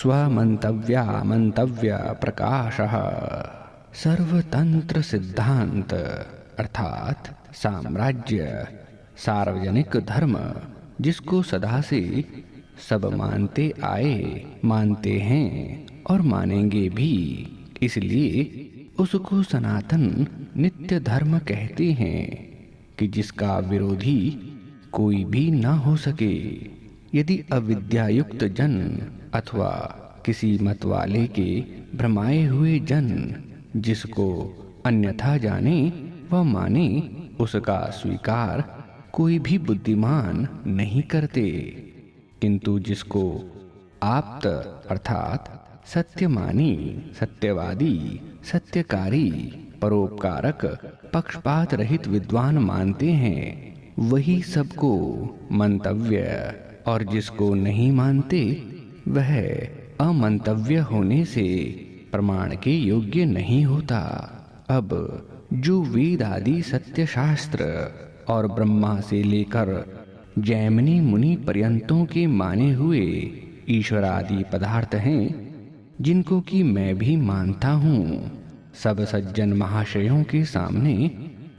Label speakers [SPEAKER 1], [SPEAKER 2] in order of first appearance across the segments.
[SPEAKER 1] स्वमंतव्या मंतव्य प्रकाशः। सर्वतंत्र सिद्धांत अर्थात साम्राज्य, सार्वजनिक धर्म, जिसको सदा से सब मानते आए, मानते हैं और मानेंगे भी, इसलिए उसको सनातन नित्य धर्म कहते हैं कि जिसका विरोधी कोई भी न हो सके। यदि अविद्यायुक्त जन अथवा किसी मत वाले के भ्रमाए हुए जन जिसको अन्यथा जाने व माने, उसका स्वीकार कोई भी बुद्धिमान नहीं करते, किंतु जिसको आप्त अर्थात सत्यमानी, सत्यवादी, सत्यकारी, परोपकारक, पक्षपात रहित विद्वान मानते हैं, वही सबको मंतव्य, और जिसको नहीं मानते वह अमंतव्य होने से प्रमाण के योग्य नहीं होता। अब जो वेद आदि सत्य शास्त्र और ब्रह्मा से लेकर जैमिनी मुनि पर्यंतों के माने हुए ईश्वर आदि पदार्थ हैं, जिनको कि मैं भी मानता हूँ, सब सज्जन महाशयों के सामने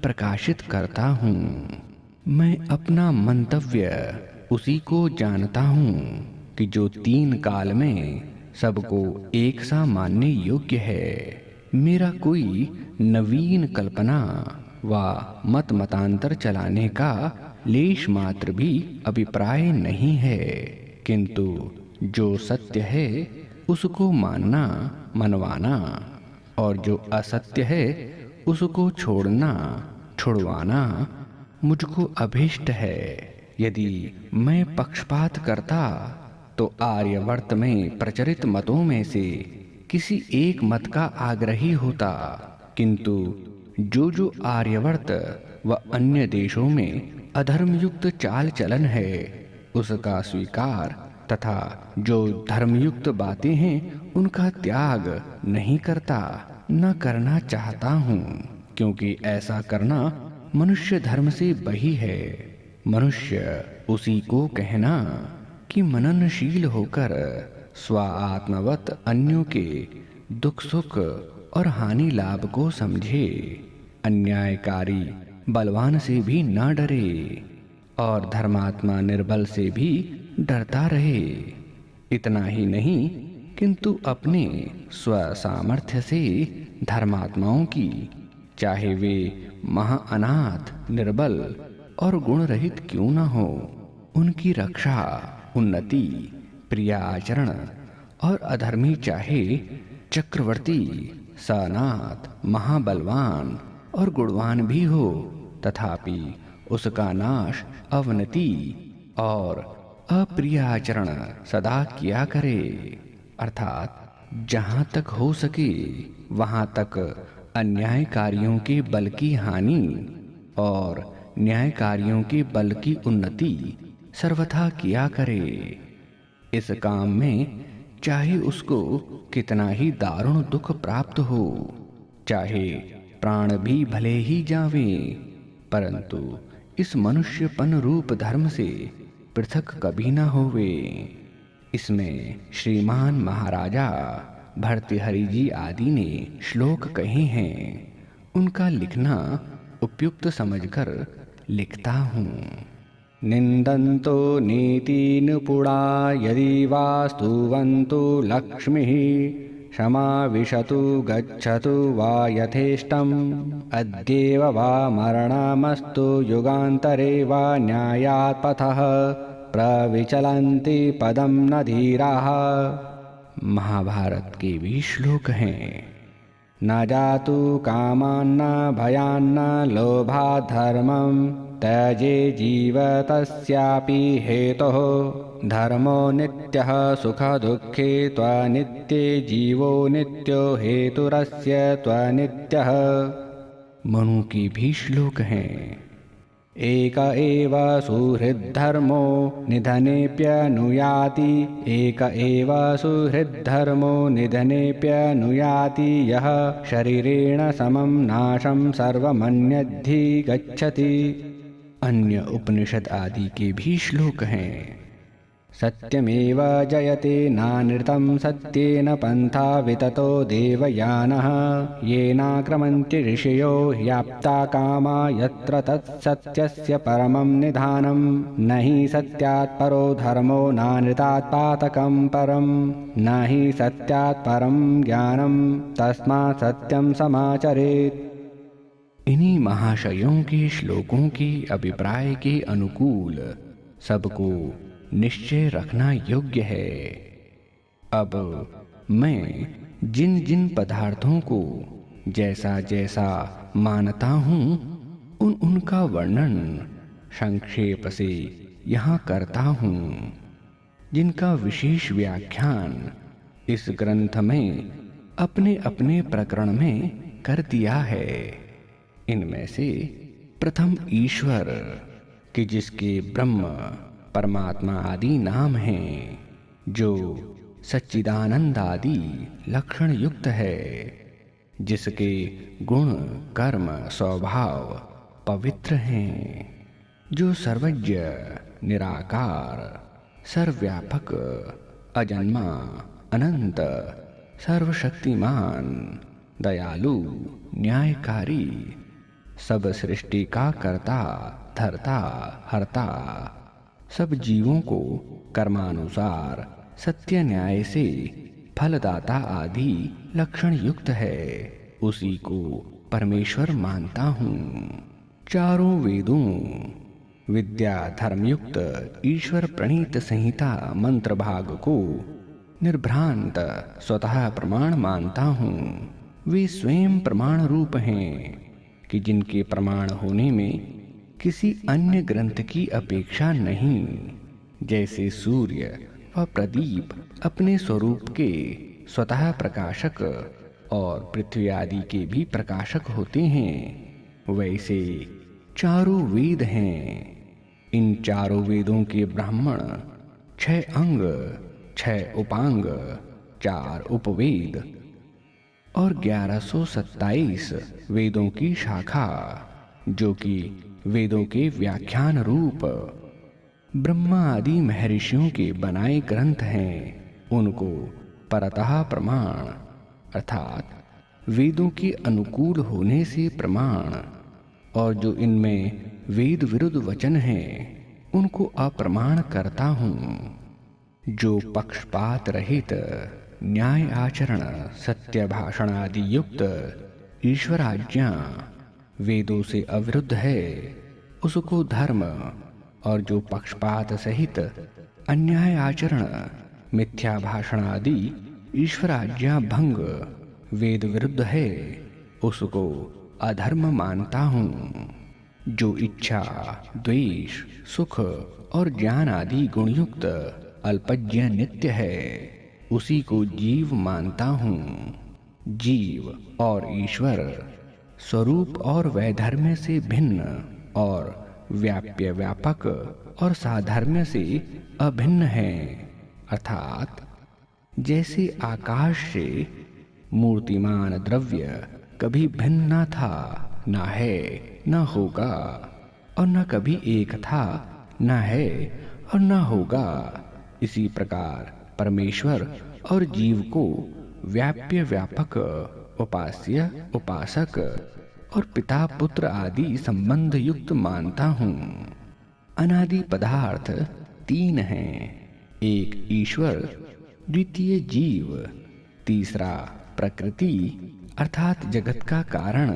[SPEAKER 1] प्रकाशित करता हूँ। मैं अपना मंतव्य उसी को जानता हूँ कि जो तीन काल में सबको एक सा मानने योग्य है। मेरा कोई नवीन कल्पना व मत मतांतर चलाने का लेश मात्र भी अभिप्राय नहीं है, किंतु जो सत्य है उसको मानना, मनवाना, और जो असत्य है उसको छोड़ना, छुड़वाना मुझको अभीष्ट है। यदि मैं पक्षपात करता तो आर्यवर्त में प्रचलित मतों में से किसी एक मत का आग्रही होता, किंतु जो आर्यवर्त व अन्य देशों में अधर्मयुक्त चाल चलन है उसका स्वीकार तथा जो धर्मयुक्त बातें हैं उनका त्याग नहीं करता, न करना चाहता हूँ, क्योंकि ऐसा करना मनुष्य धर्म से बही है। मनुष्य उसी को कहना कि मननशील होकर स्व आत्मवत अन्यों के दुख सुख और हानि लाभ को समझे, अन्यायकारी बलवान से भी न डरे और धर्मात्मा निर्बल से भी डरता रहे। इतना ही नहीं, किंतु अपने स्व सामर्थ्य से धर्मात्माओं की, चाहे वे महाअनाथ, निर्बल और गुण रहित क्यों न हो, उनकी रक्षा, उन्नति, प्रिय आचरण और अधर्मी चाहे चक्रवर्ती, सनाथ, महाबलवान और गुणवान भी हो, तथापि उसका नाश, अवनति और अप्रिय आचरण सदा किया करे। अर्थात जहाँ तक हो सके वहाँ तक अन्यायकारियों के बल की हानि और न्यायकारियों के बल की उन्नति सर्वथा किया करे। इस काम में चाहे उसको कितना ही दारुण दुख प्राप्त हो, चाहे प्राण भी भले ही जावे, परंतु इस मनुष्यपन रूप धर्म से पृथक कभी न होवे। इसमें श्रीमान महाराजा भर्तृहरि जी आदि ने श्लोक कहे हैं, उनका लिखना उपयुक्त समझकर लिखता हूँ। निंदन्तो नीतिनुपुणा यदि वास्तुवन्तु लक्ष्मीः क्षमाविशतु गच्छतु वा यथेष्टम् अद्येव वा मरणमस्तु युगान्तरे वा न्यायात् पथः प्रविचलन्ति पदं न धीराः। महाभारत के भी श्लोक हैं। न जातु कामान्न भयान्न लोभात् धर्मं त्यजे जीवतस्यापि हेतुः धर्मो नित्यः सुख दुःखे त्वनित्ये जीवो नित्यो हेतुरस्य त्वनित्यः। मनु की भी श्लोक हैं। एक एव सुहृद्धर्मो निधनेऽप्यनुयाति एक एव सुहृद्धर्मो निधनेऽप्यनुयाति यः शरीरेण समं नाशं सर्वमन्यद्धि गच्छति। अन्य उपनिषद आदि के भी श्लोक हैं। सत्यमेव जयते नानृतं सत्येन पन्था विततो देवयानः येनाक्रमन्ति ऋषयो ह्याप्ता कामा यत्र तत्सत्यस्य परमं निधानं न हि सत्यात् परो धर्मो नानृतात् पातकं परं न हि सत्यात् परं ज्ञानं तस्मात् सत्यं समाचरेत्। इन्हीं महाशयों के श्लोकों के अभिप्राय के अनुकूल सबको निश्चय रखना योग्य है। अब मैं जिन जिन पदार्थों को जैसा जैसा मानता हूँ उनका वर्णन संक्षेप से यहाँ करता हूँ, जिनका विशेष व्याख्यान इस ग्रंथ में अपने अपने प्रकरण में कर दिया है। इनमें से प्रथम ईश्वर कि जिसके ब्रह्म परमात्मा आदि नाम हैं, जो सच्चिदानंद आदि लक्षण युक्त है, जिसके गुण कर्म स्वभाव पवित्र हैं, जो सर्वज्ञ निराकार सर्वव्यापक अजन्मा अनंत सर्वशक्तिमान दयालु न्यायकारी सब सृष्टि का कर्ता धर्ता हर्ता सब जीवों को कर्मानुसार सत्य न्याय से फलदाता आदि लक्षण युक्त है, उसी को परमेश्वर मानता हूँ। चारों वेदों विद्या धर्मयुक्त ईश्वर प्रणीत संहिता मंत्र भाग को निर्भ्रांत स्वतः प्रमाण मानता हूँ। वे स्वयं प्रमाण रूप हैं कि जिनके प्रमाण होने में किसी अन्य ग्रंथ की अपेक्षा नहीं। जैसे सूर्य व प्रदीप अपने स्वरूप के स्वतः प्रकाशक और पृथ्वी आदि के भी प्रकाशक होते हैं, वैसे चारों वेद हैं। इन चारों वेदों के ब्राह्मण 6 अंग 6 उपांग 4 उपवेद और 1127 वेदों की शाखा, जो कि वेदों के व्याख्यान रूप ब्रह्मा आदि महर्षियों के बनाए ग्रंथ हैं, उनको परतः प्रमाण अर्थात वेदों के अनुकूल होने से प्रमाण, और जो इनमें वेद विरुद्ध वचन हैं उनको अप्रमाण करता हूँ। जो पक्षपात रहित न्याय आचरण सत्य भाषण आदि युक्त ईश्वर आज्ञा वेदों से अविरुद्ध है, उसको धर्म, और जो पक्षपात सहित अन्याय आचरण मिथ्या भाषण आदि ईश्वर आज्ञा भंग वेद विरुद्ध है, उसको अधर्म मानता हूँ। जो इच्छा द्वेष सुख और ज्ञान आदि गुणयुक्त अल्पज्ञ नित्य है, उसी को जीव मानता हूँ। जीव और ईश्वर स्वरूप और वैधर्म्य से भिन्न और व्याप्य व्यापक और साधर्म्य से अभिन्न हैं। अर्थात जैसे आकाश से मूर्तिमान द्रव्य कभी भिन्न न था, न है, न होगा, और न कभी एक था, न है और न होगा, इसी प्रकार परमेश्वर और जीव को व्याप्य व्यापक उपास्य उपासक और पिता पुत्र आदि संबंध युक्त मानता हूँ। अनादि पदार्थ 3 हैं, एक ईश्वर, द्वितीय जीव, तीसरा प्रकृति अर्थात जगत का कारण।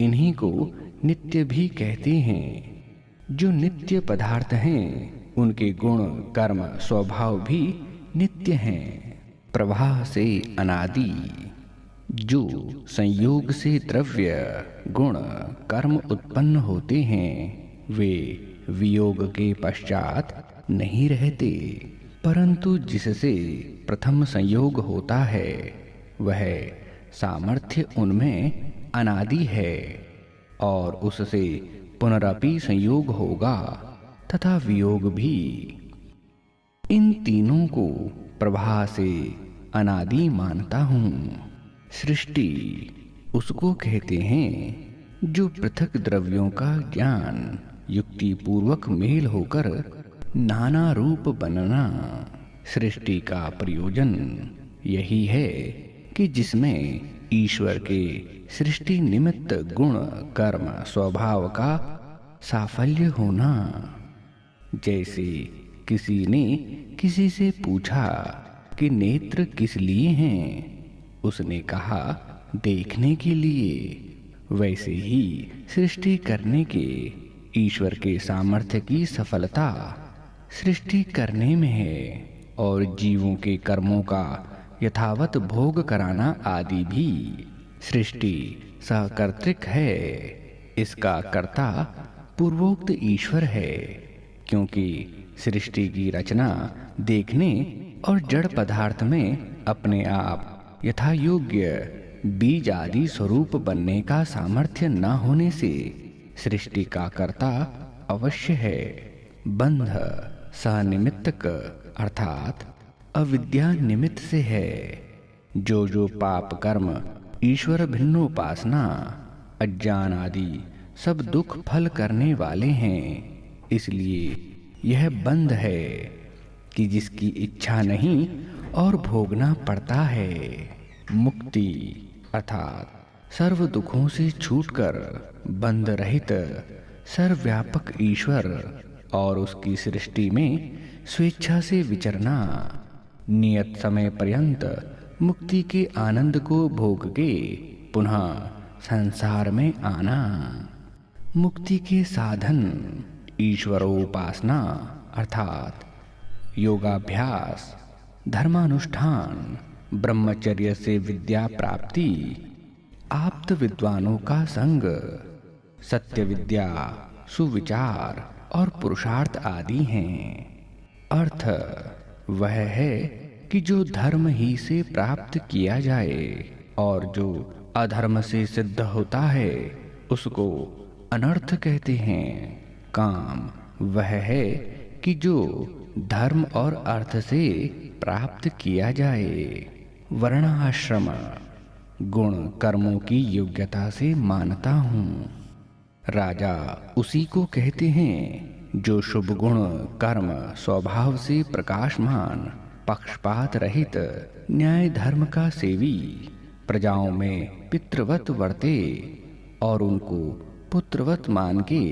[SPEAKER 1] इन्हीं को नित्य भी कहते हैं। जो नित्य पदार्थ हैं उनके गुण कर्म स्वभाव भी नित्य हैं। प्रवाह से अनादि, जो संयोग से द्रव्य गुण कर्म उत्पन्न होते हैं, वे वियोग के पश्चात नहीं रहते, परंतु जिससे प्रथम संयोग होता है वह सामर्थ्य उनमें अनादि है, और उससे पुनरपि संयोग होगा तथा वियोग भी। इन तीनों को प्रवाह से अनादि मानता हूँ। सृष्टि उसको कहते हैं जो पृथक द्रव्यों का ज्ञान युक्ति पूर्वक मेल होकर नाना रूप बनना। सृष्टि का प्रयोजन यही है कि जिसमें ईश्वर के सृष्टि निमित्त गुण कर्म स्वभाव का साफल्य होना। जैसे किसी ने किसी से पूछा कि नेत्र किस लिए हैं, उसने कहा देखने के लिए। वैसे ही सृष्टि करने के ईश्वर के सामर्थ्य की सफलता सृष्टि करने में है, और जीवों के कर्मों का यथावत भोग कराना आदि भी सृष्टि सहकर्तृक है। इसका कर्ता पूर्वोक्त ईश्वर है, क्योंकि सृष्टि की रचना देखने और जड़ पदार्थ में अपने आप यथा योग्य बीज आदि स्वरूप बनने का सामर्थ्य न होने से सृष्टि का कर्ता अवश्य है। बंध सनिमित्तक अर्थात अविद्या निमित्त से है। जो पाप कर्म ईश्वर भिन्नोपासना अज्ञान आदि सब दुख फल करने वाले हैं, इसलिए यह बंध है कि जिसकी इच्छा नहीं और भोगना पड़ता है। मुक्ति अर्थात सर्व दुखों से छूटकर बंध रहित सर्वव्यापक ईश्वर और उसकी सृष्टि में स्वेच्छा से विचरना। नियत समय पर्यंत मुक्ति के आनंद को भोग के पुनः संसार में आना। मुक्ति के साधन ईश्वरोपासना अर्थात योगाभ्यास, धर्मानुष्ठान, ब्रह्मचर्य से विद्या प्राप्ति, आप्त विद्वानों का संग, सत्य विद्या, सुविचार और पुरुषार्थ आदि हैं। अर्थ वह है कि जो धर्म ही से प्राप्त किया जाए और जो अधर्म से सिद्ध होता है उसको अनर्थ कहते हैं। काम वह है कि जो धर्म और अर्थ से प्राप्त किया जाए। वर्णाश्रम गुण कर्मों की योग्यता से मानता हूँ। राजा उसी को कहते हैं जो शुभ गुण कर्म स्वभाव से प्रकाशमान, पक्षपात रहित, न्याय धर्म का सेवी, प्रजाओं में पितृवत वर्ते और उनको पुत्रवत मान के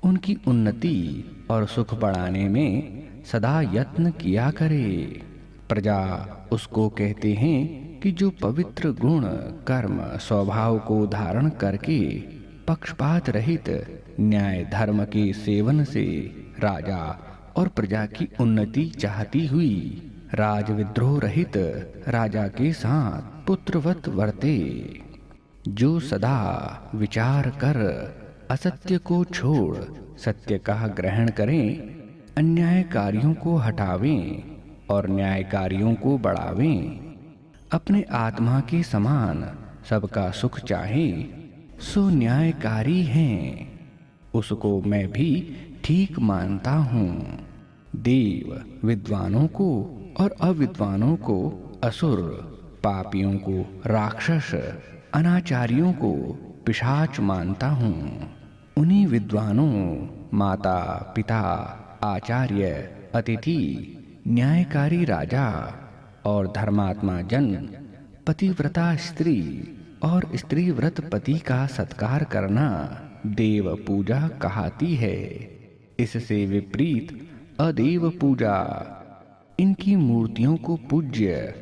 [SPEAKER 1] उनकी उन्नति और सुख बढ़ाने में सदा यत्न किया करे। प्रजा उसको कहते हैं कि जो पवित्र गुण कर्म स्वभाव को धारण करके पक्षपात रहित न्याय धर्म के सेवन से राजा और प्रजा की उन्नति चाहती हुई राजविद्रोह रहित राजा के साथ पुत्रवत वर्ते। जो सदा विचार कर असत्य को छोड़ सत्य का ग्रहण करें, अन्यायकारियों को हटावें और न्यायकारियों को बढ़ावें, अपने आत्मा के समान सबका सुख चाहें, सो न्यायकारी हैं। उसको मैं भी ठीक मानता हूँ। देव विद्वानों को और अविद्वानों को असुर, पापियों को राक्षस, अनाचारियों को पिशाच मानता हूँ। उन्हीं विद्वानों, माता पिता, आचार्य, अतिथि, न्यायकारी राजा और धर्मात्मा जन, पतिव्रता स्त्री और स्त्री व्रत पति का सत्कार करना देव पूजा कहाती है। इससे विपरीत अदेव पूजा इनकी मूर्तियों को पूज्य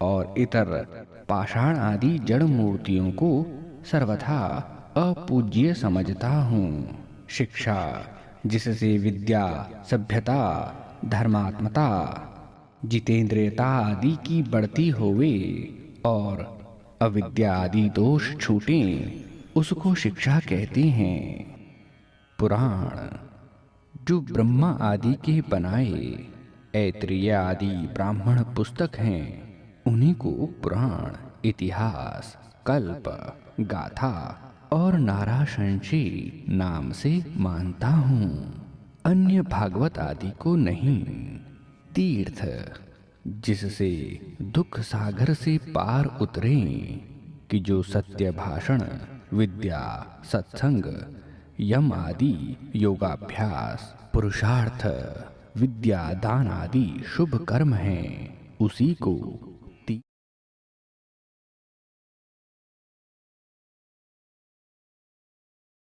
[SPEAKER 1] और इतर पाषाण आदि जड़ मूर्तियों को सर्वथा अपूज्य समझता हूँ। शिक्षा जिससे विद्या, सभ्यता, धर्मात्मता, जितेंद्रियता आदि की बढ़ती होवे और अविद्या आदि दोष छूटें, उसको शिक्षा कहते हैं। पुराण जो ब्रह्मा आदि के बनाए ऐत्रेय आदि ब्राह्मण पुस्तक हैं, उन्हीं को पुराण, इतिहास, कल्प, गाथा और नाराशंसी नाम से मानता हूँ, अन्य भागवत आदि को नहीं। तीर्थ जिससे दुख सागर से पार उतरे, कि जो सत्य भाषण, विद्या, सत्संग, यम आदि योगाभ्यास, पुरुषार्थ, विद्या दान आदि शुभ कर्म हैं, उसी को